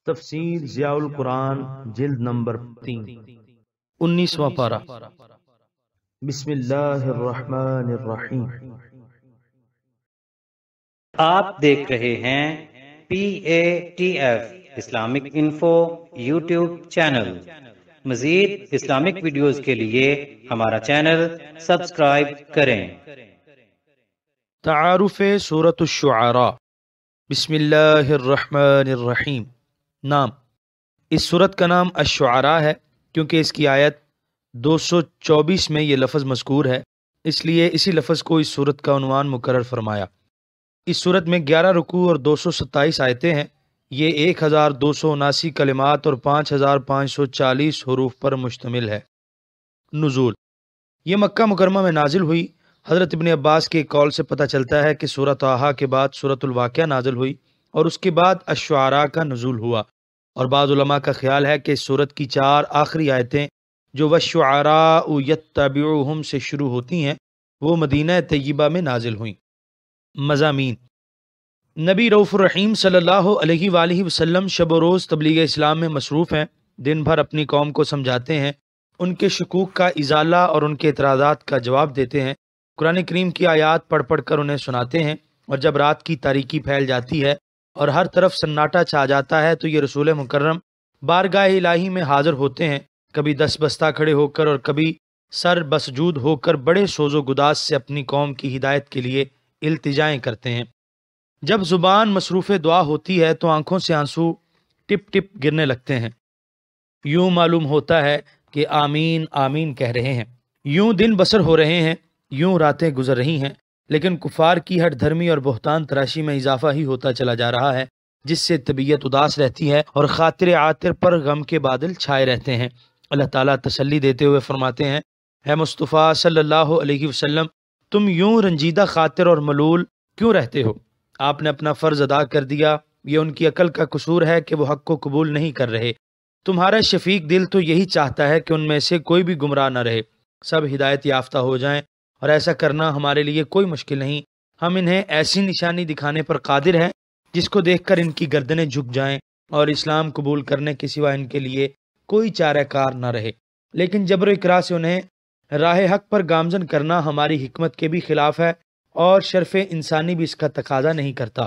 تفسیر ضیاء القرآن جلد نمبر 3 19واں پارہ۔ بسم اللہ الرحمن الرحیم۔ آپ دیکھ رہے ہیں PATF Islamic info YouTube channel. مزید اسلامک ویڈیوز کے لیے ہمارا چینل سبسکرائب کریں۔ تعارف سورۃ الشعراء۔ بسم اللہ الرحمن الرحیم۔ نام، اس سورت کا نام الشعراء ہے کیونکہ اس کی آیت 224 میں یہ لفظ مذکور ہے، اس لیے اسی لفظ کو اس سورت کا عنوان مقرر فرمایا۔ اس سورت میں 11 رکوع اور 227 آیتیں ہیں۔ یہ 1279 کلمات اور 5540 حروف پر مشتمل ہے۔ نزول، یہ مکہ مکرمہ میں نازل ہوئی۔ حضرت ابن عباس کے قول سے پتہ چلتا ہے کہ سورۃ طٰہٰ کے بعد سورۃ الواقعہ نازل ہوئی اور اس کے بعد الشعراء کا نزول ہوا، اور بعض علماء کا خیال ہے کہ اس سورت کی 4 آخری آیتیں جو وَالشُّعَرَاءُ يَتَّبِعُهُمْ سے شروع ہوتی ہیں وہ مدینہ طیبہ میں نازل ہوئیں۔ مضامین، نبی رؤوف الرحیم صلی اللہ علیہ وآلہ وسلم شب و روز تبلیغ اسلام میں مصروف ہیں، دن بھر اپنی قوم کو سمجھاتے ہیں، ان کے شکوک کا ازالہ اور ان کے اعتراضات کا جواب دیتے ہیں، قرآن کریم کی آیات پڑھ پڑھ کر انہیں سناتے ہیں، اور جب رات کی تاریکی پھیل جاتی ہے اور ہر طرف سناٹا چھا جاتا ہے تو یہ رسول مکرم بارگاہ الہی میں حاضر ہوتے ہیں، کبھی دست بستہ کھڑے ہو کر اور کبھی سر بسجود ہو کر بڑے سوز و گداز سے اپنی قوم کی ہدایت کے لیے التجائیں کرتے ہیں۔ جب زبان مصروف دعا ہوتی ہے تو آنکھوں سے آنسو ٹپ ٹپ گرنے لگتے ہیں، یوں معلوم ہوتا ہے کہ آمین آمین کہہ رہے ہیں۔ یوں دن بسر ہو رہے ہیں، یوں راتیں گزر رہی ہیں، لیکن کفار کی ہٹ دھرمی اور بہتان تراشی میں اضافہ ہی ہوتا چلا جا رہا ہے، جس سے طبیعت اداس رہتی ہے اور خاطر عاطر پر غم کے بادل چھائے رہتے ہیں۔ اللہ تعالیٰ تسلی دیتے ہوئے فرماتے ہیں، اے مصطفیٰ صلی اللہ علیہ وسلم، تم یوں رنجیدہ خاطر اور ملول کیوں رہتے ہو؟ آپ نے اپنا فرض ادا کر دیا، یہ ان کی عقل کا قصور ہے کہ وہ حق کو قبول نہیں کر رہے۔ تمہارا شفیق دل تو یہی چاہتا ہے کہ ان میں سے کوئی بھی گمراہ نہ رہے، سب ہدایت یافتہ ہو جائیں، اور ایسا کرنا ہمارے لیے کوئی مشکل نہیں۔ ہم انہیں ایسی نشانی دکھانے پر قادر ہیں جس کو دیکھ کر ان کی گردنیں جھک جائیں اور اسلام قبول کرنے کے سوا ان کے لیے کوئی چارہ کار نہ رہے۔ لیکن جبر و اکراه سے انہیں راہ حق پر گامزن کرنا ہماری حکمت کے بھی خلاف ہے، اور شرف انسانی بھی اس کا تقاضا نہیں کرتا۔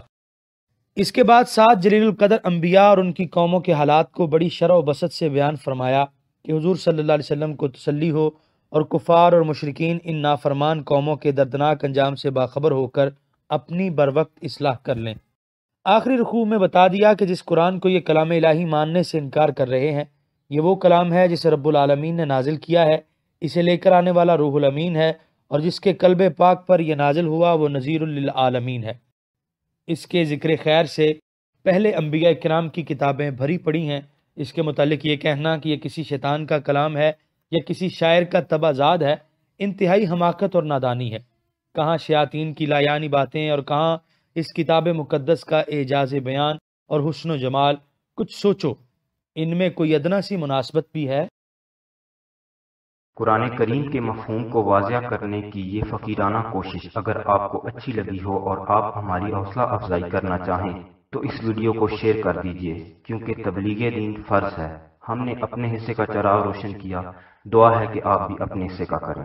اس کے بعد 7 جلیل القدر انبیاء اور ان کی قوموں کے حالات کو بڑی شرح و بسط سے بیان فرمایا کہ حضور صلی اللہ علیہ وسلم کو تسلی ہو اور کفار اور مشرکین ان نافرمان قوموں کے دردناک انجام سے باخبر ہو کر اپنی بروقت اصلاح کر لیں۔ آخری رکوع میں بتا دیا کہ جس قرآن کو یہ کلام الہی ماننے سے انکار کر رہے ہیں، یہ وہ کلام ہے جسے رب العالمین نے نازل کیا ہے، اسے لے کر آنے والا روح الامین ہے، اور جس کے قلب پاک پر یہ نازل ہوا وہ نذیر للعالمین ہے۔ اس کے ذکر خیر سے پہلے انبیاء کرام کی کتابیں بھری پڑی ہیں۔ اس کے متعلق یہ کہنا کہ یہ کسی شیطان کا کلام ہے یا کسی شاعر کا طبع زاد ہے، انتہائی حماقت اور نادانی ہے۔ کہاں شیاطین کی لایانی باتیں اور کہاں اس کتاب مقدس کا اعجاز بیان اور حسن و جمال۔ کچھ سوچو، ان میں کوئی ادنا سی مناسبت بھی ہے؟ قرآن کریم کے مفہوم کو واضح کرنے کی یہ فقیرانہ کوشش اگر آپ کو اچھی لگی ہو اور آپ ہماری حوصلہ افزائی کرنا چاہیں تو اس ویڈیو کو شیئر کر دیجئے، کیونکہ تبلیغ دین فرض ہے۔ ہم نے اپنے حصے کا چراغ روشن کیا، دعا ہے کہ آپ بھی اپنے حصے کا کریں۔